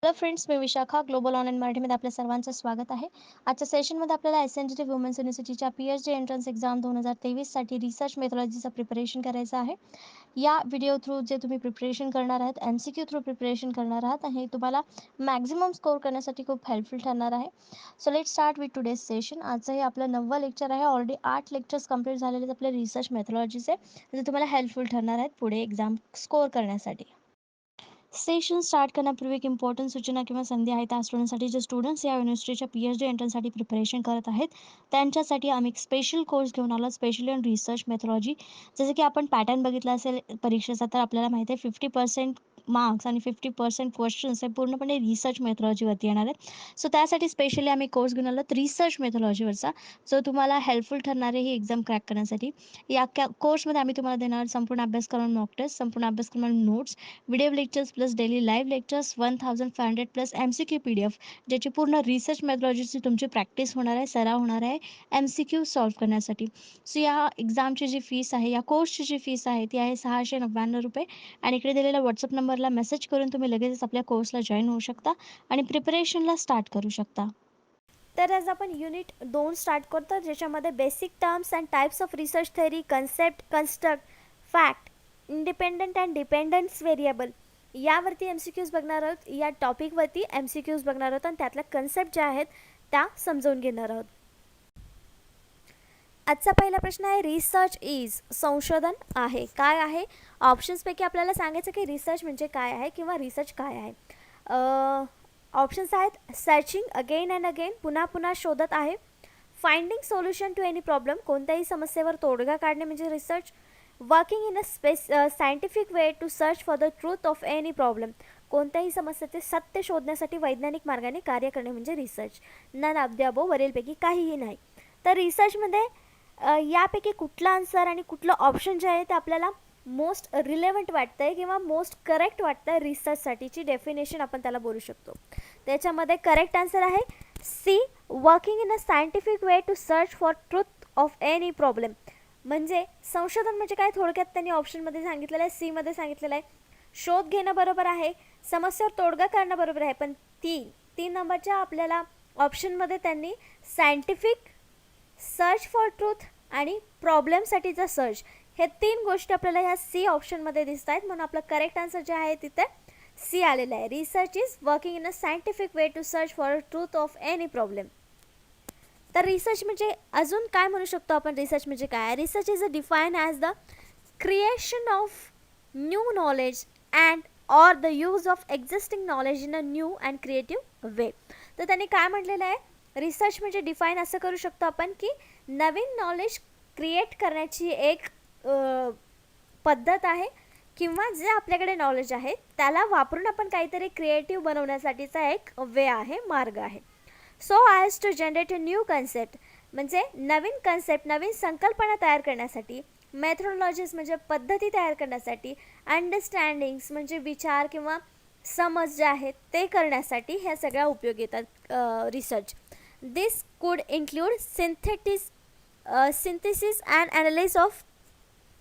Hello friends, मी Vishakha global online मराठीमध्ये आपल्या सर्वांचं स्वागत आहे. आजच्या सेशनमध्ये आपल्याला एस-एन-डी-टी वुमन्स युनिव्हर्सिटीच्या पी-एच-डी एंट्रन्स एक्झाम 2023साठी रिसर्च मेथॉलॉजीचं प्रिपरेशन करायचं आहे. या व्हिडिओ थ्रू जे तुम्ही प्रिपरेशन करणार आहात, एम-सी-क्यू थ्रू प्रिपरेशन करणार आहात आणि हे तुम्हाला मॅक्झिमम स्कोर करण्यासाठी खूप हेल्पफुल ठरणार आहे. So let's start with today's session. आजचं हे आपलं 9वं लेक्चर आहे. ऑलरेडी 8 लेक्चर्स कंप्लीट झालेले आहेत आपले रिसर्च मेथॉलॉजीचे, जे तुम्हाला हेल्पफुल ठरणार आहेत पुढे एक्झाम स्कोर करण्यासाठी. सेशन स्टार्ट करण्यापूर्वी एक इम्पॉर्टंट सूचना किंवा संधी आहे त्या स्टुडंटसाठी जे स्टुडंट्स या युनिव्हर्सिटीच्या पी-एच-डी एंट्रन्ससाठी प्रिपरेशन करत आहेत त्यांच्यासाठी आम्ही एक स्पेशल कोर्स घेऊन आलो, स्पेशली ऑन रिसर्च मेथॉलॉजी. जसं की आपण पॅटर्न बघितला असेल परीक्षेचा, तर आपल्याला माहिती आहे 50% मार्क्स आणि 50% क्वेश्चन्स हे पूर्णपणे रिसर्च मेथॉलॉजीवरती येणार आहेत. सो त्यासाठी स्पेशली आम्ही कोर्स घेऊन आलो रिसर्च मेथॉलॉजीवरचा, जो तुम्हाला हेल्पफुल ठरणार आहे ही एक्झाम क्रॅक करण्यासाठी. या कोर्समध्ये आम्ही तुम्हाला देणार संपूर्ण अभ्यासक्रम, मॉक टेस्ट, संपूर्ण अभ्यासक्रम notes, video lectures plus daily live lectures, 1500 plus MCQ PDF, ज्याची पूर्ण रिसर्च मेथॉलॉजीची तुमची प्रॅक्टिस होणार आहे, सराव होणार आहे एम-सी-क्यू सॉल्व्ह करण्यासाठी. सो या एक्झामची जी फीस आहे, या कोर्सची जी फीस आहे ती आहे ₹699 आणि इकडे दिलेल्या व्हॉट्सअप नंबरला मेसेज करून तुम्ही लगेचच आपल्या कोर्सला जॉईन होऊ शकता आणि प्रिपरेशनला स्टार्ट करू शकता. तर आज आपण युनिट 2 स्टार्ट करतो, ज्याच्यामध्ये basic terms and types of research theory, concept, construct, fact, independent and dependence variable यावरती एम-सी-क्यूज बघणार आहोत. या टॉपिकवरती एम-सी-क्यूज बघणार आहोत आणि त्यातल्या कन्सेप्ट ज्या आहेत त्या समजावून घेणार आहोत. आजचा पहिला प्रश्न आहे, रिसर्च इज संशोधन आहे. काय आहे? ऑप्शन्सपैकी आपल्याला सांगायचं की रिसर्च म्हणजे काय आहे किंवा रिसर्च काय आहे. ऑप्शन्स आहेत, सर्चिंग अगेन अँड अगेन, पुन्हा पुन्हा शोधत आहे. Finding solution to any problem, कोणत्याही समस्येवर तोडगा काढणे म्हणजे research. Working in a scientific way to search for the truth of any problem, कोणत्याही समस्येचे सत्य शोधण्यासाठी वैज्ञानिक मार्गाने कार्य करणे म्हणजे research. None of the above, वरीलपैकी काहीही नाही. तर रिसर्चमध्ये यापैकी कुठला आन्सर आणि कुठलं ऑप्शन जे आहे ते आपल्याला मोस्ट रिलेव्हंट वाटतं आहे किंवा मोस्ट करेक्ट वाटतं आहे रिसर्चसाठीची डेफिनेशन आपण त्याला बोलू शकतो. त्याच्यामध्ये करेक्ट आन्सर आहे C, working in a scientific way to search for truth of any problem. म्हणजे संशोधन म्हणजे काय, थोडक्यात त्यांनी ऑप्शनमध्ये सांगितलेलं आहे, सीमध्ये सांगितलेलं आहे शोध घेणं बरोबर आहे, समस्येवर तोडगा काढणं बरोबर आहे, पण तीन नंबरच्या आपल्याला ऑप्शनमध्ये त्यांनी सायंटिफिक, सर्च फॉर ट्रूथ आणि प्रॉब्लेमसाठीचा सर्च, हे 3 गोष्टी आपल्याला ह्या सी ऑप्शनमध्ये दिसत आहेत. म्हणून आपलं करेक्ट आन्सर जे आहे तिथे सी आलेलं आहे. Research is working in a scientific way to search for truth of any problem. तर रिसर्च म्हणजे अजून काय म्हणू शकतो आपण, रिसर्च म्हणजे काय? Research is a define as the creation of new knowledge and or the use of existing knowledge in a new and creative way. तर त्यांनी काय म्हटलेलं आहे, रिसर्च म्हणजे डिफाईन असं करू शकतो आपण की नवीन नॉलेज क्रिएट करण्याची एक पद्धत आहे किंवा जे आपल्याकडे नॉलेज आहे त्याला वापरून आपण काहीतरी क्रिएटिव्ह बनवण्यासाठीचा एक वे आहे, मार्ग आहे. So as to generate a new concept, म्हणजे नवीन कन्सेप्ट, नवीन संकल्पना तयार करण्यासाठी. मेथोडॉलॉजीज म्हणजे पद्धती तयार करण्यासाठी. अंडरस्टँडिंग्स म्हणजे विचार किंवा समज जे आहेत ते करण्यासाठी ह्या सगळ्या उपयोगी येतात रिसर्च. दिस कुड include synthesis and analysis of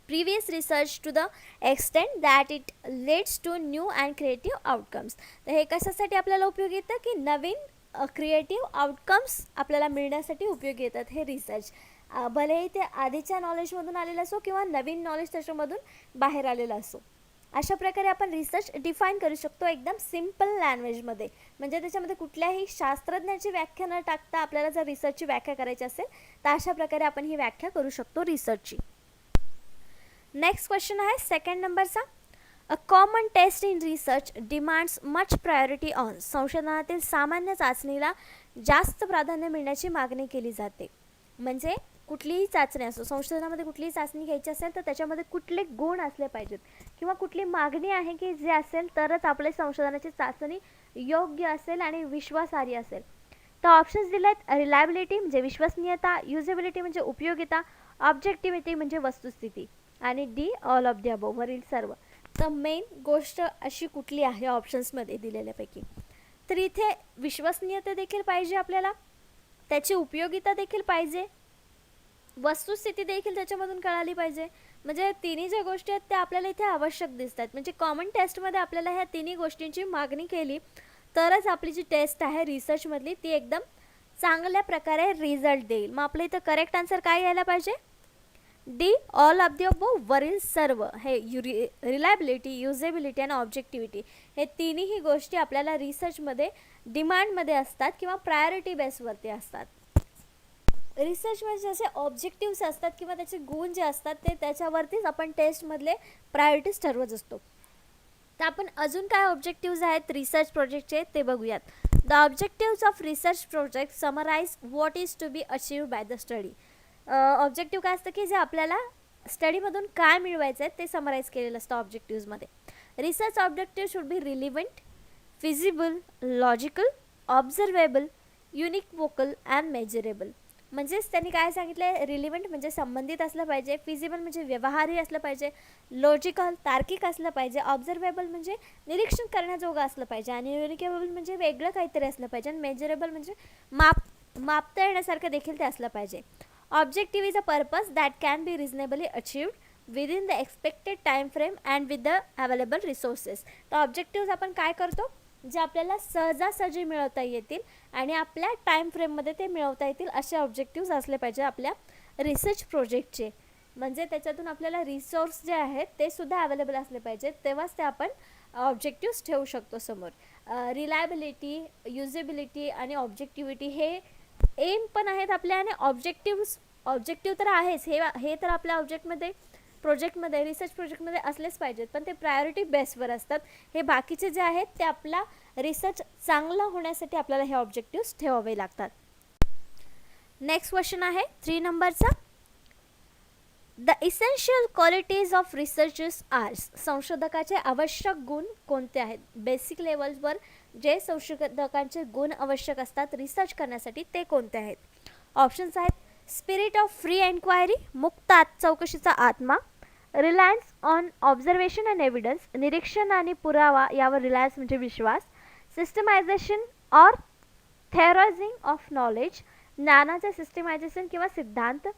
previous research to the extent that it leads to new and creative outcomes. तर हे कशासाठी आपल्याला उपयोगी येतं की नवीन क्रिएटिव्ह आउटकम्स आपल्याला मिळण्यासाठी उपयोगी येतात हे रिसर्च. भलेही ते आधीच्या नॉलेजमधून आलेलं असो किंवा नवीन नॉलेज त्याच्यामधून बाहेर आलेलं असो. अशा प्रकारे आपण रिसर्च डिफाईन करू शकतो एकदम सिम्पल लँग्वेजमध्ये. म्हणजे त्याच्यामध्ये कुठल्याही शास्त्रज्ञाची व्याख्या न टाकता आपल्याला जर रिसर्चची व्याख्या करायची असेल तर अशा प्रकारे आपण ही व्याख्या करू शकतो रिसर्चची. नेक्स्ट क्वेश्चन आहे सेकंड नंबरचा. A common test in research demands much priority on, संशोधनातील सामान्य चाचणीला जास्त प्राधान्य मिळण्याची मागणी केली जाते. म्हणजे कुठलीही चाचणी असो, संशोधनामध्ये कुठलीही चाचणी घ्यायची असेल तर त्याच्यामध्ये कुठले गुण असले पाहिजेत किंवा कुठली मागणी आहे की जे असेल तरच आपले संशोधनाची चाचणी योग्य असेल आणि विश्वासार्ह असेल. तर ऑप्शन्स दिले आहेत, रिलायबिलिटी म्हणजे विश्वसनीयता, युजेबिलिटी म्हणजे उपयोगिता, ऑब्जेक्टिव्हिटी म्हणजे वस्तुस्थिती आणि D all of the above, वरील सर्व. तर मेन गोष्ट अशी कुठली आहे ऑप्शन्समध्ये दिलेल्यापैकी, तर इथे विश्वसनीयता देखील पाहिजे आपल्याला, त्याची उपयोगिता देखील पाहिजे, वस्तुस्थिती देखील त्याच्यामधून कळाली पाहिजे. म्हणजे तिन्ही ज्या गोष्टी आहेत त्या आपल्याला इथे आवश्यक दिसतात. म्हणजे कॉमन टेस्टमध्ये आपल्याला ह्या तिन्ही गोष्टींची मागणी केली तरच आपली जी टेस्ट आहे रिसर्चमधली ती एकदम चांगल्या प्रकारे रिझल्ट देईल. मग आपलं इथं करेक्ट आन्सर काय यायला पाहिजे? D, all of the above वरील सर्व. हे रिलायबिलिटी, युजेबिलिटी आणि ऑब्जेक्टिव्हिटी हे तिन्ही गोष्टी आपल्याला रिसर्चमध्ये डिमांडमध्ये असतात किंवा प्रायोरिटी बेसवरती असतात. रिसर्चमध्ये जसे ऑब्जेक्टिव्स असतात किंवा त्याचे गुण जे असतात ते त्याच्यावरतीच आपण टेस्टमधले प्रायोरिटीज ठरवत असतो. तर आपण अजून काय ऑब्जेक्टिव्ज आहेत रिसर्च प्रोजेक्टचे ते बघूयात. The objectives of research project summarize what is to be achieved by the study. Objective काय असतं की जे आपल्याला स्टडीमधून काय मिळवायचं आहे ते समराईज केलेलं असतं ऑब्जेक्टिव्समध्ये. Research objective should be relevant, feasible, logical, observable, unique, vocal and measurable. म्हणजेच त्यांनी काय सांगितलं आहे, रिलिव्हंट म्हणजे संबंधित असलं पाहिजे, फिजिबल म्हणजे व्यवहारी असलं पाहिजे, लॉजिकल तार्किक असलं पाहिजे, ऑब्झर्वेबल म्हणजे निरीक्षण करण्याजोगं असलं पाहिजे आणि युनिकेबल म्हणजे वेगळं काहीतरी असलं पाहिजे आणि मेजरेबल म्हणजे मापता येण्यासारखं देखील ते असलं पाहिजे. Objective is a purpose that can be reasonably achieved within the expected time frame and with the available resources. तर ऑब्जेक्टिव्ह आपण काय करतो, जे आपल्याला सहजासहजी मिळवता येतील आणि आपल्या टाईम फ्रेममध्ये ते मिळवता येतील असे ऑब्जेक्टिव्ह असले पाहिजे आपल्या रिसर्च प्रोजेक्टचे. म्हणजे त्याच्यातून आपल्याला रिसोर्स जे आहेत ते सुद्धा अवेलेबल असले पाहिजेत, तेव्हाच ते आपण ऑब्जेक्टिव्स ठेवू शकतो समोर. रिलायबिलिटी, युजेबिलिटी आणि ऑब्जेक्टिव्हिटी हे एम पण आहेत आपल्या आणि ऑब्जेक्टिव्ह तर आहेच, हे तर आपल्या प्रोजेक्टमध्ये रिसर्च प्रोजेक्टमध्ये असलेच पाहिजेत, पण ते प्रायोरिटी बेसवर असतात. हे बाकीचे जे आहेत ते आपला रिसर्च चांगला होण्यासाठी आपल्याला हे ऑब्जेक्टिव्ह ठेवावे लागतात. नेक्स्ट क्वेश्चन आहे 3 नंबरचा. The essential qualities of researchers are. संशोधकाचे आवश्यक गुण कोणते आहेत? बेसिक लेवलवर जे संशोधकांचे गुण आवश्यक असतात रिसर्च करण्यासाठी ते कोणते आहेत? ऑप्शन्स आहेत स्पिरिट ऑफ फ्री एन्क्वायरी, मुक्त चौकशीचा आत्मा, Reliance on observation and evidence, निरीक्षण आणि पुरावा यावर रिलायन्स म्हणजे विश्वास, सिस्टमायझेशन ऑर थेअरायझिंग ऑफ नॉलेज, ज्ञानाचे सिस्टमायझेशन किंवा सिद्धांत,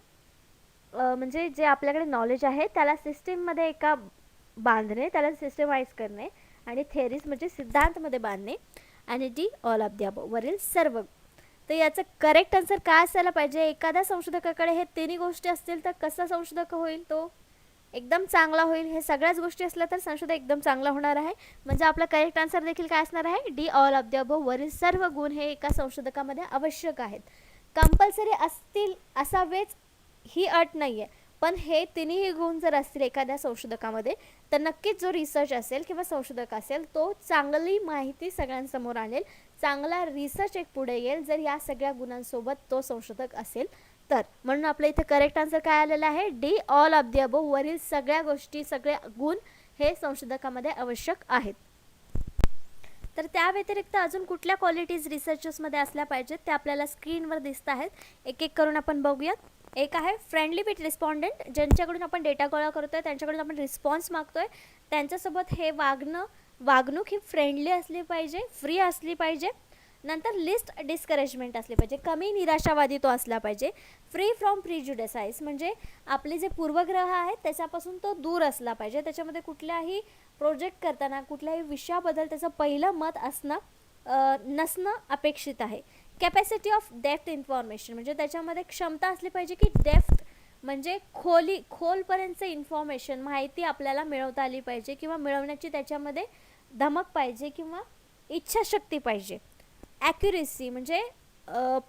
म्हणजे जे आपल्याकडे नॉलेज आहे त्याला सिस्टीममध्ये एका बांधणे, त्याला सिस्टमाइज करणे, आणि थेअरीज म्हणजे सिद्धांतमध्ये बांधणे, आणि D all of the above वरील सर्व. तर याचं करेक्ट आन्सर काय असायला पाहिजे? एखाद्या संशोधकाकडे हे तिन्ही गोष्टी असतील तर कसा संशोधक होईल? तो एकदम चांगला होईल. हे सगळ्याच गोष्टी असल्या तर संशोधक एकदम चांगला होणार आहे. म्हणजे आपला करेक्ट आन्सर देखील काय असणार आहे? D all of the above वरील सर्व गुण हे एका संशोधकामध्ये आवश्यक आहेत. कंपल्सरी असतील असावेच ही अट नाही आहे, पण हे तिन्ही गुण जर असतील एखाद्या संशोधकामध्ये तर नक्कीच जो रिसर्च असेल किंवा संशोधक असेल तो चांगली माहिती सगळ्यांसमोर आणेल, चांगला रिसर्च एक पुढे येईल जर या सगळ्या गुणांसोबत तो संशोधक असेल तर. म्हणून आपल्या इथे करेक्ट आन्सर काय आलेला आहे? D all of the above वरील सगळ्या गोष्टी, सगळे गुण हे संशोधकामध्ये आवश्यक आहेत. तर त्या व्यतिरिक्त अजून कुठल्या क्वालिटीज रिसर्चर्समध्ये असल्या पाहिजेत ते आपल्याला स्क्रीनवर दिसत आहेत. एक एक करून आपण बघूयात. एक आहे फ्रेंडली विथ रिस्पॉन्डंट, ज्यांच्याकडून आपण डेटा गोळा करतोय, त्यांच्याकडून आपण रिस्पॉन्स मागतोय, त्यांच्यासोबत हे वागणूक ही फ्रेंडली असली पाहिजे, फ्री असली पाहिजे. नंतर लिस्ट डिस्करेजमेंट असले पाहिजे, कमी निराशावादी तो असला पाहिजे. फ्री फ्रॉम प्रिज्युडिसाइज म्हणजे आपले जे पूर्वग्रह आहेत त्याच्यापासून तो दूर असला पाहिजे. त्याच्यामध्ये कुठल्याही प्रोजेक्ट करताना कुठल्याही विषयाबद्दल त्याचं पहिलं मत नसणं अपेक्षित आहे. कॅपॅसिटी ऑफ डेप्थ इन्फॉर्मेशन म्हणजे त्याच्यामध्ये क्षमता असली पाहिजे की डेप्थ म्हणजे खोलपर्यंत इन्फॉर्मेशन माहिती आपल्याला मिळवता आली पाहिजे किंवा मिळवण्याची त्याच्यामध्ये धमक पाहिजे किंवा इच्छाशक्ती पाहिजे. ॲक्युरेसी म्हणजे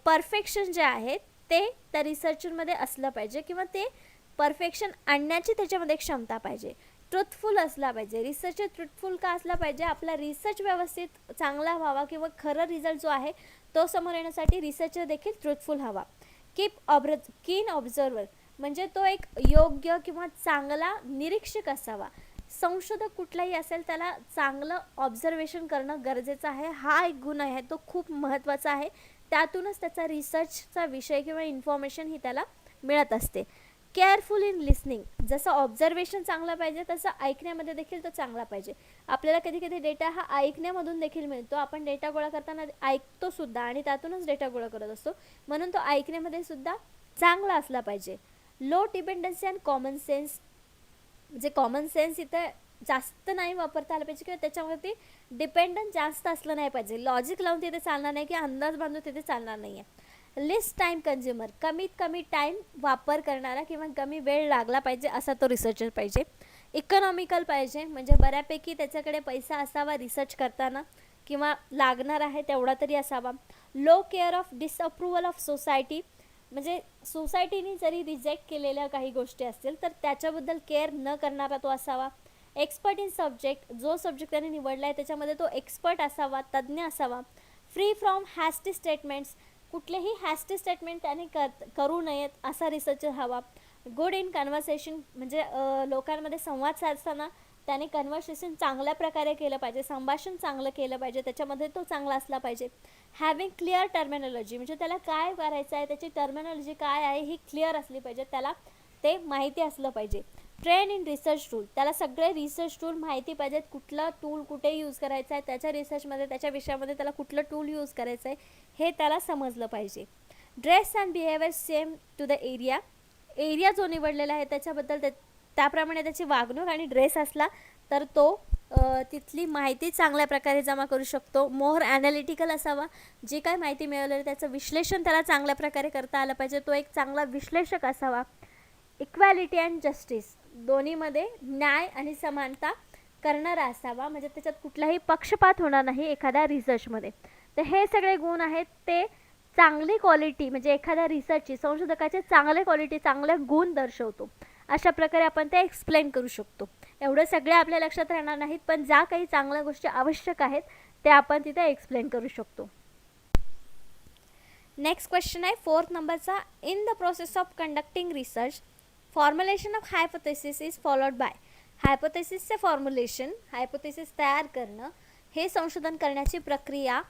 परफेक्शन जे आहे ते त्या रिसर्चरमध्ये असलं पाहिजे किंवा ते परफेक्शन आणण्याची त्याच्यामध्ये क्षमता पाहिजे. ट्रुथफुल असला पाहिजे, रिसर्चर ट्रुथफुल का असला पाहिजे? आपला रिसर्च व्यवस्थित चांगला व्हावा किंवा खरं रिझल्ट जो आहे तो समोर येण्यासाठी रिसर्चर देखील ट्रुथफुल हवा. कीन ऑब्झर्वर म्हणजे तो एक योग्य किंवा चांगला निरीक्षक असावा. संशोधक कुठलाही असेल त्याला चांगलं ऑब्झर्वेशन करणं गरजेचं आहे. हा एक गुण आहे, तो खूप महत्त्वाचा आहे. त्यातूनच त्याचा रिसर्चचा विषय किंवा इन्फॉर्मेशन ही त्याला मिळत असते. केअरफुल इन लिसनिंग, जसं ऑब्झर्वेशन चांगला पाहिजे तसं ऐकण्यामध्ये देखील तो चांगला पाहिजे. आपल्याला कधी कधी डेटा हा ऐकण्यामधून देखील मिळतो. आपण डेटा गोळा करताना ऐकतो सुद्धा आणि त्यातूनच डेटा गोळा करत असतो, म्हणून तो ऐकण्यामध्ये सुद्धा चांगला असला पाहिजे. Low dependency and common sense म्हणजे कॉमन सेन्स इथं जास्त नाही वापरता आलं पाहिजे किंवा त्याच्यावरती डिपेंडंट जास्त असलं नाही पाहिजे. लॉजिक लावून तिथे चालणार नाही की अंदाज बांधून तिथे चालणार नाही आहे. लिस्ट टाईम कन्झ्युमर, कमीत कमी टाईम वापर करणारा किंवा कमी वेळ लागला पाहिजे असा तो रिसर्चर पाहिजे. इकॉनॉमिकल पाहिजे, म्हणजे बऱ्यापैकी त्याच्याकडे पैसा असावा रिसर्च करताना किंवा लागणार आहे तेवढा तरी असावा. Low care of disapproval of society, म्हणजे सोसायटीने जरी रिजेक्ट केलेल्या काही गोष्टी असतील तर त्याच्याबद्दल केअर न करणारा तो असावा. एक्सपर्ट इन सब्जेक्ट, जो सब्जेक्ट त्याने निवडला आहे त्याच्यामध्ये तो एक्सपर्ट असावा, तज्ज्ञ असावा. फ्री फ्रॉम हॅस्टी स्टेटमेंट्स, कुठलेही हॅस्टी स्टेटमेंट त्याने करू नयेत असा रिसर्चर हवा. गुड इन कन्व्हर्सेशन, म्हणजे लोकांमध्ये संवाद साधताना त्याने कन्व्हर्सेशन चांगल्या प्रकारे केलं पाहिजे, संभाषण चांगलं केलं पाहिजे, त्याच्यामध्ये तो चांगला असला पाहिजे. हॅविंग क्लिअर टर्मिनॉलॉजी, म्हणजे त्याला काय करायचं आहे त्याची टर्मिनॉलॉजी काय आहे ही क्लिअर असली पाहिजे, त्याला ते माहिती असलं पाहिजे. ट्रेन इन रिसर्च टूल, त्याला सगळे रिसर्च टूल माहिती पाहिजेत, कुठला टूल कुठे यूज करायचा आहे, त्याच्या रिसर्चमध्ये त्याच्या विषयामध्ये त्याला कुठलं टूल यूज करायचं आहे हे त्याला समजलं पाहिजे. Dress and behaviour same to the area, area जो निवडलेला आहे त्याच्याबद्दल त्याप्रमाणे त्याची वागणूक आणि ड्रेस असला तर तो तिथली माहिती चांगल्या प्रकारे जमा करू शकतो. मोर ॲनालिटिकल असावा, जी काय माहिती मिळवलेली त्याचं विश्लेषण त्याला चांगल्या प्रकारे करता आलं पाहिजे, तो एक चांगला विश्लेषक असावा. इक्वॅलिटी अँड जस्टिस, दोन्हीमध्ये न्याय आणि समानता करणारा असावा, म्हणजे त्याच्यात कुठलाही पक्षपात होणार नाही एखाद्या रिसर्चमध्ये. तर हे सगळे गुण आहेत ते चांगली क्वालिटी, म्हणजे एखाद्या रिसर्चची संशोधकाचे चांगले क्वालिटी चांगले गुण दर्शवतो. अशा प्रकारे आपण ते एक्सप्लेन करू शकतो. एवढं सगळे आपल्या लक्षात राहणार नाहीत, पण ज्या काही चांगल्या गोष्टी आवश्यक आहेत त्या आपण तिथे एक्सप्लेन करू शकतो. नेक्स्ट क्वेश्चन आहे 4th नंबरचा. In the process of conducting research formulation of hypothesis is followed by. हायपोथेसिसचे फॉर्म्युलेशन, हायपोथेसिस तयार करणं हे संशोधन करण्याची प्रक्रिया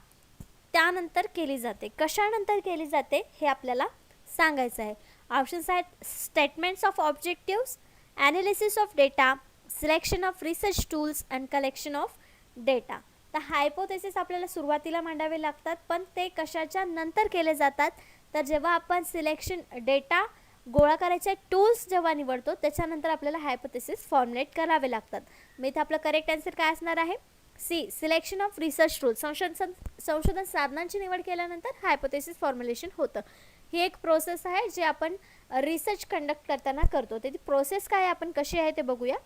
त्यानंतर केली जाते. कशानंतर केली जाते हे आपल्याला सांगायचं आहे. ऑप्शन्स आहेत statements of objectives, analysis of data, selection of research tools and collection of data. तर हायपोथेसिस आपल्याला सुरुवातीला मांडावे लागतात, पण ते कशाच्या नंतर केले जातात तर जेव्हा आपण सिलेक्शन डेटा गोळा करायचे टूल्स जेव्हा निवडतो त्याच्यानंतर आपल्याला हायपोथेसिस फॉर्म्युलेट करावे लागतात. मग इथे आपलं करेक्ट आन्सर काय असणार आहे? C, selection of research tools. संशोधन साधनांची निवड केल्यानंतर हायपोथेसिस फॉर्म्युलेशन होतं. ही एक प्रोसेस आहे जी आपण रिसर्च कंडक्ट करताना करतो. तर ती प्रोसेस काय आपण कशी आहे ते बघूया.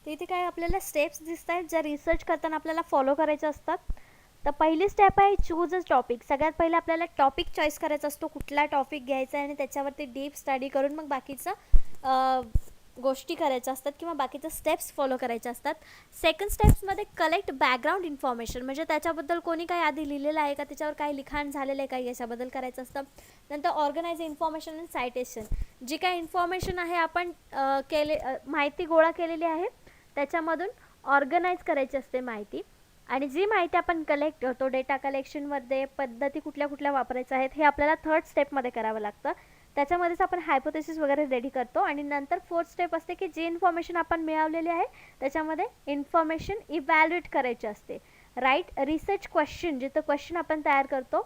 तर इथे काय आपल्याला स्टेप्स दिसत आहेत ज्या रिसर्च करताना आपल्याला फॉलो करायच्या असतात. तर पहिली स्टेप आहे चूज अ टॉपिक. सगळ्यात पहिला आपल्याला टॉपिक चॉईस करायचा असतो, कुठला टॉपिक घ्यायचा आहे आणि त्याच्यावरती डीप स्टडी करून मग बाकीचं गोष्टी करायच्या असतात किंवा बाकीचं स्टेप्स फॉलो करायचे असतात. सेकंड स्टेप्समध्ये कलेक्ट बॅकग्राऊंड इन्फॉर्मेशन, म्हणजे त्याच्याबद्दल कोणी काही आधी लिहिलेलं आहे का, त्याच्यावर काही लिखाण झालेलं आहे का याच्याबद्दल करायचं असतं. नंतर ऑर्गनाइज इन्फॉर्मेशन अँड सायटेशन, जी काही इन्फॉर्मेशन आहे आपण माहिती गोळा केलेली आहे त्याच्यामधून ऑर्गनाइज करायची असते माहिती. आणि जी माहिती आपण कलेक्ट करतो डेटा कलेक्शनमध्ये पद्धती कुठल्या कुठल्या वापरायच्या आहेत हे आपल्याला थर्ड स्टेपमध्ये करावं लागतं. त्याच्यामध्येच आपण हायपोथेसिस वगैरे रेडी करतो. आणि नंतर फोर्थ स्टेप असते की जी इन्फॉर्मेशन आपण मिळवलेली आहे त्याच्यामध्ये इन्फॉर्मेशन इव्हॅल्युएट करायची असते. राईट रिसर्च क्वेश्चन, जिथं क्वेश्चन आपण तयार करतो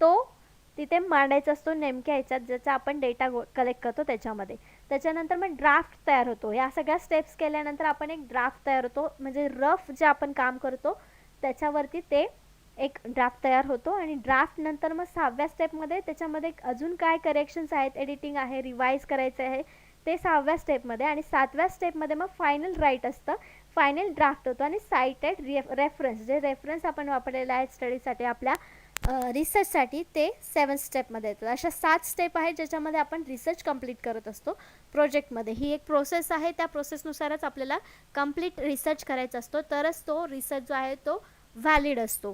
तो तिथे मांडायचा असतो नेमक्या ह्याच्यात ज्याचा आपण डेटा कलेक्ट करतो त्याच्यामध्ये. त्याच्यानंतर मग ड्राफ्ट तयार होतो. या सगळ्या स्टेप्स केल्यानंतर आपण एक ड्राफ्ट तयार होतो, म्हणजे रफ जे आपण काम करतो त्याच्यावरती ते एक ड्राफ्ट तयार होतो. आणि ड्राफ्ट नंतर मग 6व्या स्टेपमध्ये त्याच्यामध्ये अजून काय करेक्शन्स आहेत, एडिटिंग आहे, रिवाईज करायचं आहे ते 6व्या स्टेपमध्ये. आणि 7व्या स्टेपमध्ये मग फायनल राईट असतं, फायनल ड्राफ्ट होतो. आणि सायटेड रेफरन्स, जे रेफरन्स आपण वापरलेले आहेत स्टडीसाठी आपल्या रिसर्चसाठी ते 7th स्टेपमध्ये येतात. अशा 7 स्टेप आहेत ज्याच्यामध्ये आपण रिसर्च कंप्लीट करत असतो प्रोजेक्टमध्ये. ही एक प्रोसेस आहे, त्या प्रोसेसनुसारच आपल्याला कंप्लीट रिसर्च करायचा असतो, तरच तो रिसर्च जो आहे तो व्हॅलिड असतो.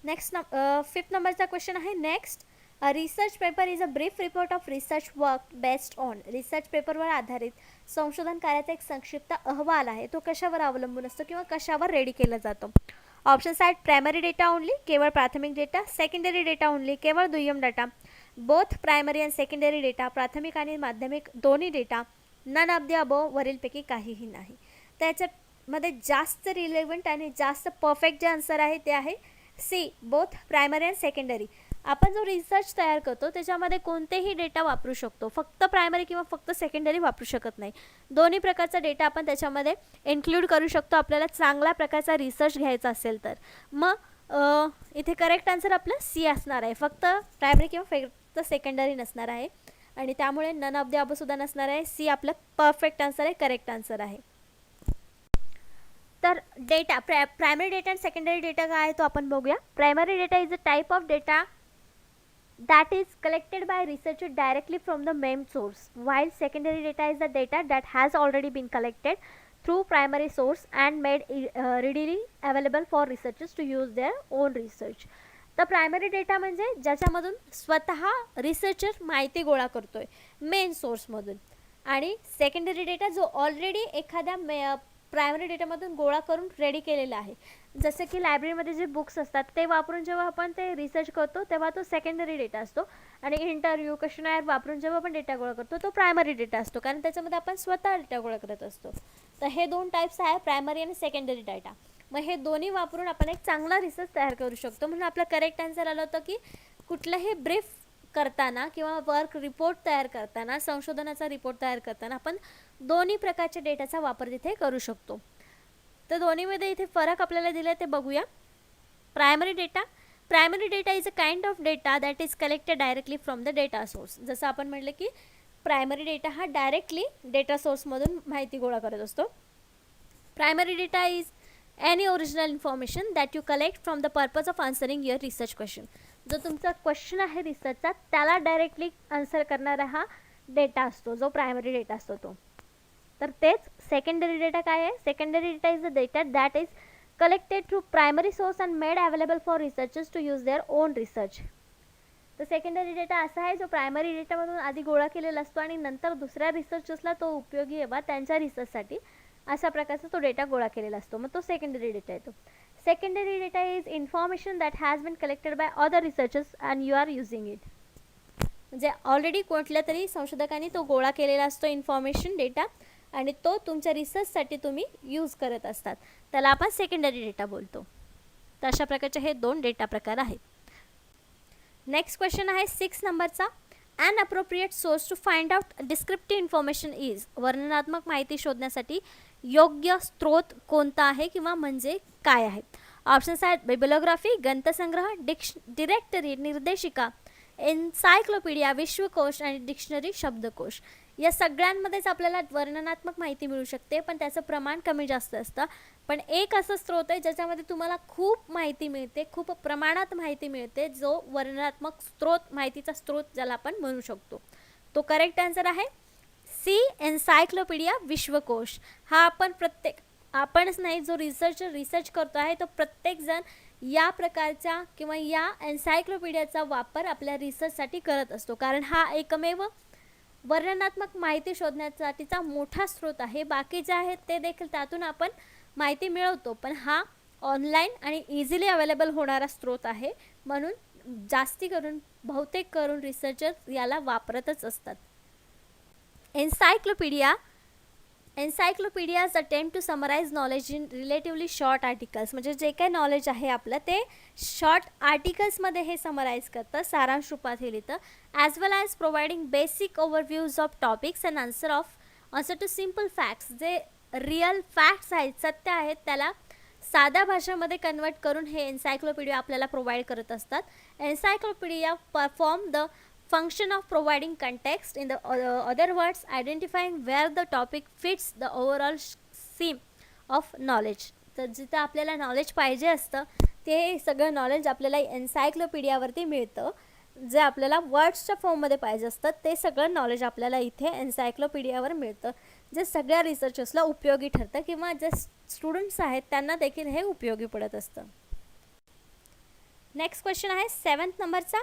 नेक्स्ट 5th नंबरचा क्वेश्चन आहे. Next, a research paper is a brief report of research work based on. Research पेपरवर आधारित संशोधन कार्याचा एक संक्षिप्त अहवाल आहे, तो कशावर अवलंबून असतो किंवा कशावर रेडी केला जातो. ऑप्शन्स आहेत प्रायमरी डेटा ओनली, केवळ प्राथमिक डेटा, सेकंडरी डेटा ओनली, केवळ दुय्यम data, both primary and secondary data, प्राथमिक आणि माध्यमिक दोन्ही data, none of the above, वरीलपैकी काहीही नाही. त्याच्यामध्ये जास्त रिलेव्हंट आणि जास्त परफेक्ट जे आन्सर आहे ते आहे C, both primary and secondary. आपण जो रिसर्च तयार करतो त्याच्यामध्ये कोणतेही डेटा वापरू शकतो, फक्त प्रायमरी किंवा फक्त सेकंडरी वापरू शकत नाही. दोन्ही प्रकारचा डेटा आपण त्याच्यामध्ये इन्क्लूड करू शकतो आपल्याला चांगल्या प्रकारचा रिसर्च घ्यायचा असेल तर. मग इथे करेक्ट आन्सर आपलं सी असणार आहे, फक्त प्रायमरी किंवा फक्त सेकंडरी नसणार आहे आणि त्यामुळे नन ऑफ द अबव सुद्धा नसणार आहे. सी आपलं परफेक्ट आन्सर आहे, करेक्ट आन्सर आहे. तर डेटा प्रायमरी डेटा आणि सेकंडरी डेटा काय आहे तो आपण बघूया. Primary data is a type of data that is collected by researcher directly from the main source, while secondary data is the data that has already been collected through primary source and made readily available for researchers to use their own research. तर primary data म्हणजे ज्याच्यामधून स्वतः researcher माहिती गोळा करतोय main सोर्समधून, आणि secondary data जो already एखाद्या प्रायमरी डेटामधून गोळा करून रेडी केलेला आहे. जसे की लायब्ररीमध्ये जे बुक्स असतात ते वापरून जेव्हा आपण ते रिसर्च करतो तेव्हा तो सेकंडरी डेटा असतो, आणि इंटरव्ह्यू क्वेश्चनायर वापरून जेव्हा आपण डेटा गोळा करतो तो प्रायमरी डेटा असतो, कारण त्याच्यामध्ये आपण स्वतः डेटा गोळा करत असतो. तर हे दोन टाईप्स आहे, प्रायमरी आणि सेकंडरी डेटा. मग हे दोन्ही वापरून आपण एक चांगला रिसर्च तयार करू शकतो. म्हणून आपलं करेक्ट आन्सर आलं होतं की कुठलंही ब्रीफ करताना किंवा वर्क रिपोर्ट तयार करताना, संशोधनाचा रिपोर्ट तयार करताना आपण दोन्ही प्रकारच्या डेटाचा वापर तिथे करू शकतो. तर दोन्हीमध्ये इथे फरक आपल्याला दिला ते बघूया. Primary data is a kind of data that is collected directly from the data source. जसं आपण म्हटलं की प्रायमरी डेटा हा डायरेक्टली डेटा सोर्समधून माहिती गोळा करत असतो. Primary data is any original information that you collect from the purpose of answering your research question. जो तुमचा क्वेश्चन आहे रिसर्चचा त्याला डायरेक्टली आन्सर करणारा हा डेटा असतो, जो प्रायमरी डेटा असतो तो. तर तेच सेकंडरी डेटा काय आहे. Secondary data is the data that is collected through primary source and made available for researchers to use their own research. तर सेकंडरी डेटा असा आहे जो प्रायमरी डेटामधून आधी गोळा केलेला असतो आणि नंतर दुसऱ्या रिसर्चर्सला तो उपयोगी येवा त्यांच्या रिसर्चसाठी अशा प्रकारचा तो डेटा गोळा केलेला असतो. मग तो सेकंडरी डेटा येतो. Secondary data is information that has been collected by other researchers and you are using it. म्हणजे ऑलरेडी कुठल्या तरी संशोधकांनी तो गोळा केलेला असतो इन्फॉर्मेशन डेटा, आणि तो तुमच्या रिसर्चसाठी तुम्ही यूज करत असतात, त्याला आपण सेकंडरी डेटा बोलतो. तर अशा प्रकारचे हे दोन डेटा प्रकार आहेत. नेक्स्ट क्वेश्चन आहे 6 नंबरचा. An appropriate source to find out descriptive information is. वर्णनात्मक माहिती शोधण्यासाठी योग्य स्रोत कोणता आहे किंवा म्हणजे काय आहे. ऑप्शन्स आहेत बिब्लिओग्राफी, ग्रंथसंग्रह, डिरेक्टरी, निर्देशिका, एन्सायक्लोपीडिया, विश्वकोश आणि डिक्शनरी शब्दकोश. या सगळ्यांमध्येच आपल्याला वर्णनात्मक माहिती मिळू शकते, पण त्याचं प्रमाण कमी जास्त असतं. पण एक असं स्रोत आहे ज्याच्यामध्ये तुम्हाला खूप माहिती मिळते, खूप प्रमाणात माहिती मिळते, जो वर्णनात्मक स्रोत, माहितीचा स्रोत ज्याला आपण म्हणू शकतो. तो करेक्ट आन्सर आहे सी, एन्सायक्लोपीडिया विश्वकोश. हा आपणच नाही, जो रिसर्च करतो आहे तो प्रत्येकजण या प्रकारच्या किंवा या एन्सायक्लोपीडियाचा वापर आपल्या रिसर्चसाठी करत असतो, कारण हा एकमेव वर्णनात्मक माहिती शोधण्यासाठीचा मोठा स्रोत आहे. बाकी जे आहेत ते देखील त्यातून आपण माहिती मिळवतो, पण हा ऑनलाईन आणि इझिली अवेलेबल होणारा स्रोत आहे. म्हणून जास्ती करून बहुतेक करून रिसर्चर्स याला वापरतच असतात. Encyclopaedias attempt to summarise knowledge in relatively short articles. म्हणजे जे काही नॉलेज आहे आपलं ते शॉर्ट आर्टिकल्समध्ये हे समराइज करतं, सारांश रूपात हे लिहितं. As well as providing basic overviews of topics and answer to simple facts. जे रिअल फॅक्ट्स आहेत, सत्य आहेत, त्याला साध्या भाषेमध्ये कन्वर्ट करून हे एन्सायक्लोपीडिया आपल्याला प्रोव्हाइड करत असतात. Encyclopaedia perform the function of providing context, in the other words identifying where the topic fits the overall theme of knowledge. तर जिथं आपल्याला नॉलेज पाहिजे असतं ते सगळं नॉलेज आपल्याला एन्सायक्लोपीडियावरती मिळतं. जे आपल्याला वर्ड्सच्या फॉर्ममध्ये पाहिजे असतं ते सगळं नॉलेज आपल्याला इथे एन्सायक्लोपीडियावर मिळतं, जे सगळ्या रिसर्चर्सला उपयोगी ठरतं किंवा जे स्टुडंट्स आहेत त्यांना देखील हे उपयोगी पडत असतं. नेक्स्ट क्वेश्चन आहे 7th नंबरचा.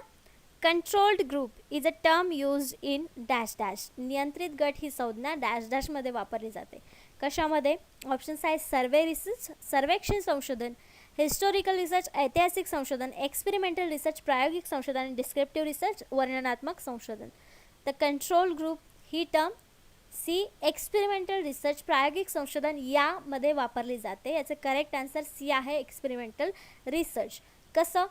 Controlled group is a term use in dash dash. नियंत्रित गट ही संज्ञा डॅश डॅशमध्ये वापरली जाते. कशामध्ये? ऑप्शन्स आहेत सर्वे रिसर्च, सर्वेक्षण संशोधन, हिस्टोरिकल रिसर्च, ऐतिहासिक संशोधन, एक्सपेरिमेंटल रिसर्च, प्रायोगिक संशोधन आणि डिस्क्रिप्टिव्ह रिसर्च, वर्णनात्मक संशोधन. तर कंट्रोल ग्रुप ही टर्म सी, एक्सपेरिमेंटल रिसर्च, प्रायोगिक संशोधन यामध्ये वापरली जाते. याचं करेक्ट आन्सर सी आहे, एक्सपेरिमेंटल रिसर्च. कसं?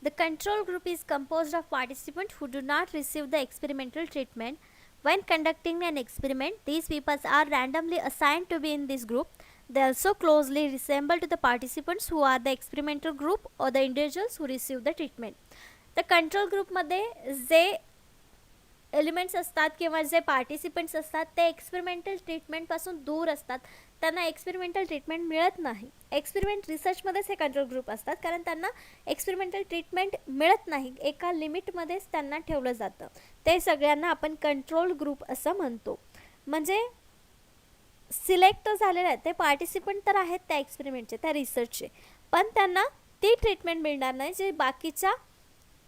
The control group is composed of participants who do not receive the experimental treatment. When conducting an experiment, these people are randomly assigned to be in this group. They also closely resemble to the participants who are the experimental group or the individuals who receive the treatment. The control group मध्ये जे elements असतात किंवा जे participants असतात ते experimental ट्रीटमेंटपासून दूर असतात, त्यांना एक्सपेरिमेंटल ट्रीटमेंट मिळत नाही. एक्सपेरिमेंट रिसर्चमध्येच हे कंट्रोल ग्रुप असतात, कारण त्यांना एक्सपेरिमेंटल ट्रीटमेंट मिळत नाही, एका लिमिटमध्येच त्यांना ठेवलं जातं. ते सगळ्यांना आपण कंट्रोल ग्रुप असं म्हणतो. म्हणजे सिलेक्ट झालेले आहेत ते पार्टिसिपंट तर आहेत त्या एक्सपेरिमेंटचे, त्या रिसर्चचे, पण त्यांना ती ट्रीटमेंट मिळणार नाही जे बाकीच्या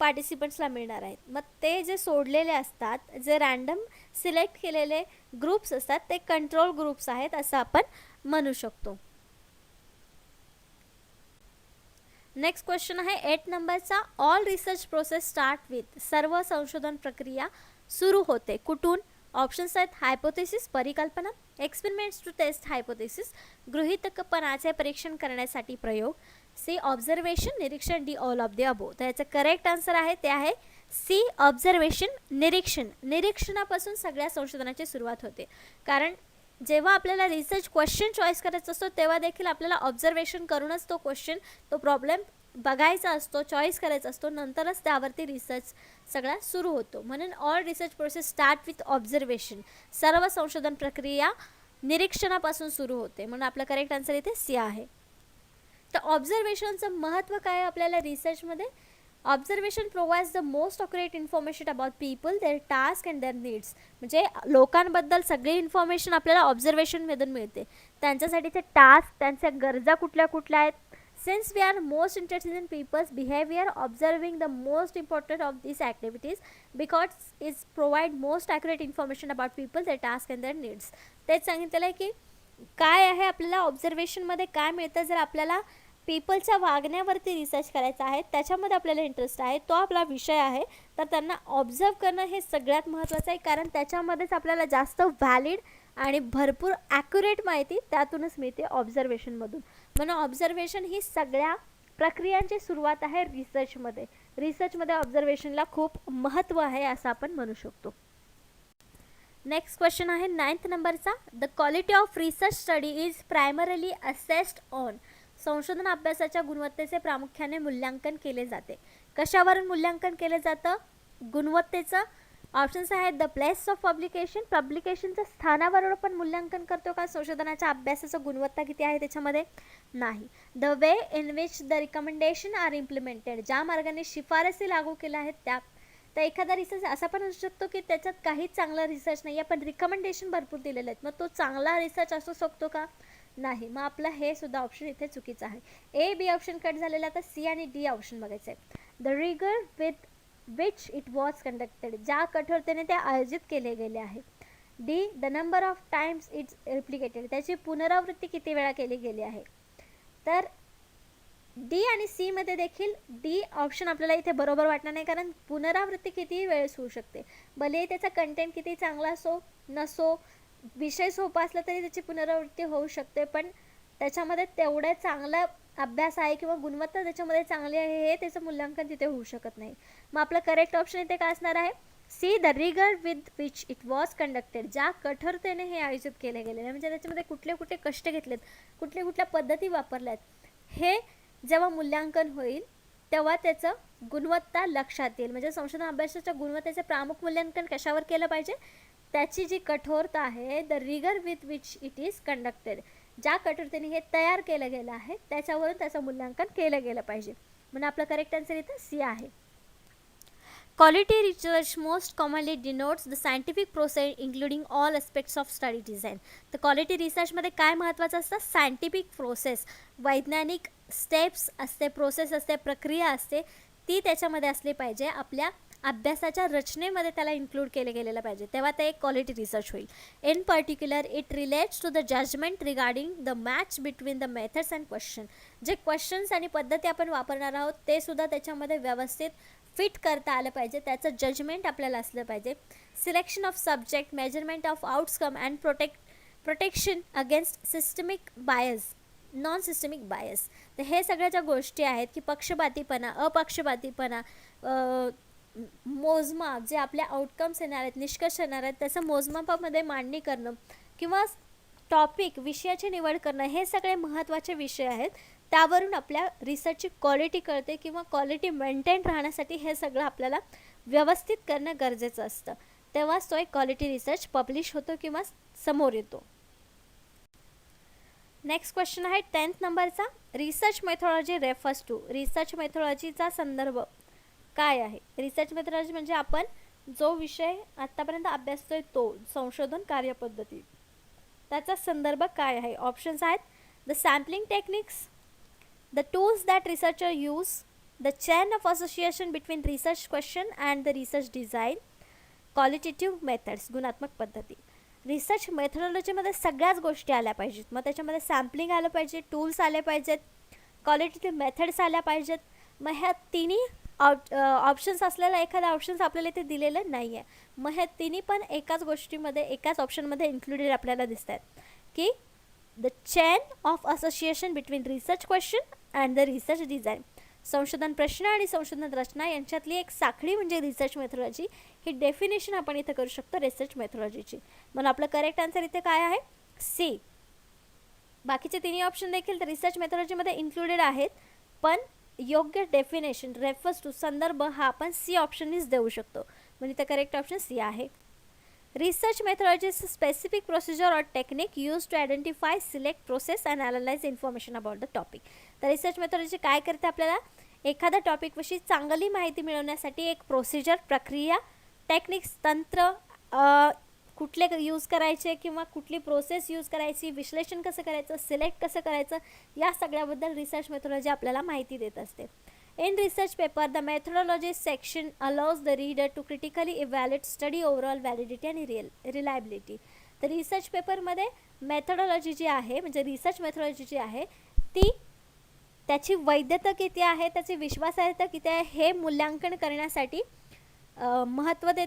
पार्टिसिपंट्सला मिळणार आहेत. मग ते जे सोडलेले असतात, जे रँडम सिलेक्ट केलेले ग्रुप्स असतात, ते कंट्रोल ग्रुप्स आहेत असं आपण म्हणू शकतो. नेक्स्ट क्वेश्चन आहे 8 नंबरचा. All research process start with. सर्व संशोधन प्रक्रिया सुरू होते कुठून? ऑप्शन्स आहेत हायपोथेसिस परिकल्पना, एक्सपेरिमेंट्स टू टेस्ट हायपोथेसिस गृहीतकपणाचे परीक्षण करण्यासाठी प्रयोग, सी ऑब्झर्वेशन निरीक्षण, D all of the above. तर याचं करेक्ट आन्सर आहे ते आहे सी ऑब्झर्वेशन निरीक्षण. निरीक्षणापासून सगळ्या संशोधनाची सुरुवात होते, कारण जेव्हा आपल्याला रिसर्च क्वेश्चन चॉईस करायचा असतो तेव्हा देखील आपल्याला ऑब्झर्वेशन करूनच तो क्वेश्चन, तो प्रॉब्लेम बघायचा असतो, चॉईस करायचा असतो, नंतरच त्यावरती रिसर्च सगळा सुरू होतो. म्हणून all research process start with observation. सर्व संशोधन प्रक्रिया निरीक्षणापासून सुरू होते, म्हणून आपलं करेक्ट आन्सर इथे सी आहे. तर ऑब्झर्वेशनचं महत्त्व काय आहे आपल्याला रिसर्चमध्ये? Observation provides the most accurate information about people, their task and their needs. म्हणजे लोकांबद्दल सगळी इन्फॉर्मेशन आपल्याला ऑब्झर्वेशनमधून मिळते. त्यांच्यासाठीचे टास्क, त्यांच्या गरजा कुठल्या कुठल्या आहेत. Since we are most interested in people's behavior, observing the most important of these activities because it provide most accurate information about people, their task and their needs. तेच सांगितलेलं आहे की काय आहे आपल्याला ऑब्झर्वेशनमध्ये काय मिळतं. जर आपल्याला पीपलच्या वागण्यावरती रिसर्च करायचा आहे, त्याच्यामध्ये आपल्याला इंटरेस्ट आहे, तो आपला विषय आहे, तर त्यांना ऑब्झर्व करणं हे सगळ्यात महत्त्वाचं आहे, कारण त्याच्यामध्येच आपल्याला जास्त व्हॅलिड आणि भरपूर ॲक्युरेट माहिती त्यातूनच मिळते ऑब्झर्वेशनमधून. म्हणून ऑब्झर्वेशन ही सगळ्या प्रक्रियांची सुरुवात आहे रिसर्चमध्ये. रिसर्चमध्ये ऑब्झर्वेशनला खूप महत्त्व आहे असं आपण म्हणू शकतो. नेक्स्ट क्वेश्चन आहे 9th नंबरचा. The quality of research study is primarily assessed on. संशोधन अभ्यासाच्या गुणवत्तेचे प्रामुख्याने मूल्यांकन केले जाते. कशावरून मूल्यांकन केले जातं गुणवत्तेचं? ऑप्शन्स आहेत द प्लेस ऑफ पब्लिकेशन. पब्लिकेशनच्या स्थानावरून पण मूल्यांकन करतो का संशोधनाच्या अभ्यासाचं गुणवत्ता किती आहे त्याच्यामध्ये? नाही. The way in which the recommendation are implemented. ज्या मार्गाने शिफारसी लागू केल्या आहेत त्या. तर एखादा रिसर्च असा पण असू शकतो की त्याच्यात काहीच चांगला रिसर्च नाही आहे, पण रिकमेंडेशन भरपूर दिलेले आहेत, मग तो चांगला रिसर्च असू शकतो का? नाही. मग आपलं हे सुद्धा ऑप्शन इथे चुकीचं आहे. ए बी ऑप्शन कट झालेला, तर सी आणि डी ऑप्शन बघायचं आहे. The rigour with which it was conducted. ज्या कठोरतेने ते आयोजित केले गेले आहे. D the number of times it's replicated. त्याची पुनरावृत्ती किती वेळा केली गेली आहे. तर डी आणि सी मध्ये देखील डी ऑप्शन आपल्याला इथे बरोबर वाटणार नाही, कारण पुनरावृत्ती कितीही वेळेस होऊ शकते. भले त्याचा कंटेंट किती चांगला असो नसो, विषय सोपा असला तरी त्याची पुनरावृत्ती होऊ शकते, पण त्याच्यामध्ये तेवढा चांगला अभ्यास आहे किंवा गुणवत्ता त्याच्यामध्ये चांगली आहे हे त्याचं मूल्यांकन तिथे होऊ शकत नाही. मग आपलं करेक्ट ऑप्शन इथे काय असणार आहे? C the rigour with which it was conducted. ज्या कठोरतेने हे आयोजित केले गेलेले, म्हणजे त्याच्यामध्ये कुठले कुठले कष्ट घेतलेत, कुठल्या पद्धती वापरल्यात, हे जेव्हा मूल्यांकन होईल तेव्हा त्याचं गुणवत्ता लक्षात येईल. म्हणजे संशोधन अभ्यासाच्या गुणवत्तेचे प्रामुख मूल्यांकन कशावर केलं पाहिजे? त्याची जी कठोरता आहे, the rigour with which it is conducted. ज्या कठोरतेने हे तयार केलं गेलं आहे त्याच्यावरून त्याचं मूल्यांकन केलं गेलं पाहिजे. म्हणून आपलं करेक्ट आन्सर इथं सी आहे. Quality research most commonly denotes the scientific process including all aspects of study design. तर क्वालिटी रिसर्चमध्ये काय महत्त्वाचं असतं? सायंटिफिक प्रोसेस, वैज्ञानिक स्टेप्स असते, प्रोसेस असते, प्रक्रिया असते, ती त्याच्यामध्ये असली पाहिजे. आपल्या अभ्यासाच्या रचनेमध्ये त्याला इन्क्लूड केले गेलेलं पाहिजे, तेव्हा ते एक क्वालिटी रिसर्च होईल. In particular it relates to the judgement regarding the match between the methods and question. जे क्वेश्चन्स आणि पद्धती आपण वापरणार आहोत ते सुद्धा त्याच्यामध्ये व्यवस्थित फिट करता आलं पाहिजे, त्याचं जजमेंट आपल्याला असलं पाहिजे. Selection of subject, measurement of outcome and protection against systemic bias. Non systemic bias. तर हे सगळ्या ज्या गोष्टी आहेत की पक्षपातीपणा, अपक्षपातीपणा, मोजमाप जे आपल्या आउटकम्स येणार आहेत, निष्कर्ष येणार आहेत, त्याचं मोजमापामध्ये मांडणी करणं किंवा टॉपिक विषयाची निवड करणं, हे सगळे महत्त्वाचे विषय आहेत. त्यावरून आपल्या रिसर्चची क्वालिटी कळते किंवा क्वालिटी मेंटेन राहण्यासाठी हे सगळं आपल्याला व्यवस्थित करणं गरजेचं असतं. तेव्हाच तो एक क्वालिटी रिसर्च पब्लिश होतो किंवा समोर येतो. नेक्स्ट क्वेश्चन आहे 10th नंबरचा. Research methodology refers to. Research मेथॉडॉलॉजीचा संदर्भ काय आहे? रिसर्च मेथॉडॉलॉजी म्हणजे आपण जो विषय आत्तापर्यंत अभ्यासतोय तो संशोधन कार्यपद्धती, त्याचा संदर्भ काय आहे? ऑप्शन्स आहेत the sampling techniques, the tools that researcher use, the chain of association between research question and the research design, qualitative methods, गुणात्मक पद्धती. रिसर्च मेथॉडॉलॉजीमध्ये सगळ्याच गोष्टी आल्या पाहिजेत. मग त्याच्यामध्ये सॅम्पलिंग आलं पाहिजे, टूल्स आले पाहिजेत, क्वालिटेटिव्ह मेथड्स आल्या पाहिजेत. मग ह्या तिन्ही ऑप्शन्स असलेला एखादा ऑप्शन्स आपल्याला इथे दिलेलं नाही आहे. मग ह्या तिन्ही पण एकाच गोष्टीमध्ये, एकाच ऑप्शनमध्ये इन्क्लुडेड आपल्याला दिसत आहेत की the chain of association between research question and the research design. संशोधन प्रश्न आणि संशोधन रचना यांच्यातली एक साखळी म्हणजे रिसर्च मेथॉडॉलॉजी. ही डेफिनेशन आपण इथे करू शकतो रिसर्च मेथॉडॉलॉजीची. म्हणून आपलं करेक्ट आन्सर इथे काय आहे? सी. बाकीचे तिन्ही ऑप्शन देखील तर रिसर्च मेथॉडॉलॉजीमध्ये इन्क्लुडेड आहेत, पण योग्य डेफिनेशन रेफर्स टू संदर्भ हा आपण सी ऑप्शननीच देऊ शकतो. म्हणजे इथे करेक्ट ऑप्शन सी आहे. Research methodology is specific procedure और technique use to identify, select, process and analyse information about the topic. तर रिसर्च मेथॉडॉलॉजी काय करते? आपल्याला एखाद्या टॉपिकविषयी चांगली माहिती मिळवण्यासाठी एक प्रोसिजर, प्रक्रिया, टेक्निक्स, तंत्र कुठले यूज करायचे किंवा कुठली प्रोसेस यूज करायची, विश्लेषण कसं करायचं, सिलेक्ट कसं करायचं, या सगळ्याबद्दल रिसर्च मेथॉडॉलॉजी आपल्याला माहिती देत असते. In research paper, the methodology section allows the reader to critically evaluate study overall validity and reliability. तर रिसर्च पेपरमध्ये मेथॉडॉलॉजी जी आहे, म्हणजे रिसर्च मेथॉडॉलॉजी जी आहे ती त्याची वैधता किती आहे, त्याची विश्वासार्हता किती आहे हे मूल्यांकन करण्यासाठी महत्त्व देते.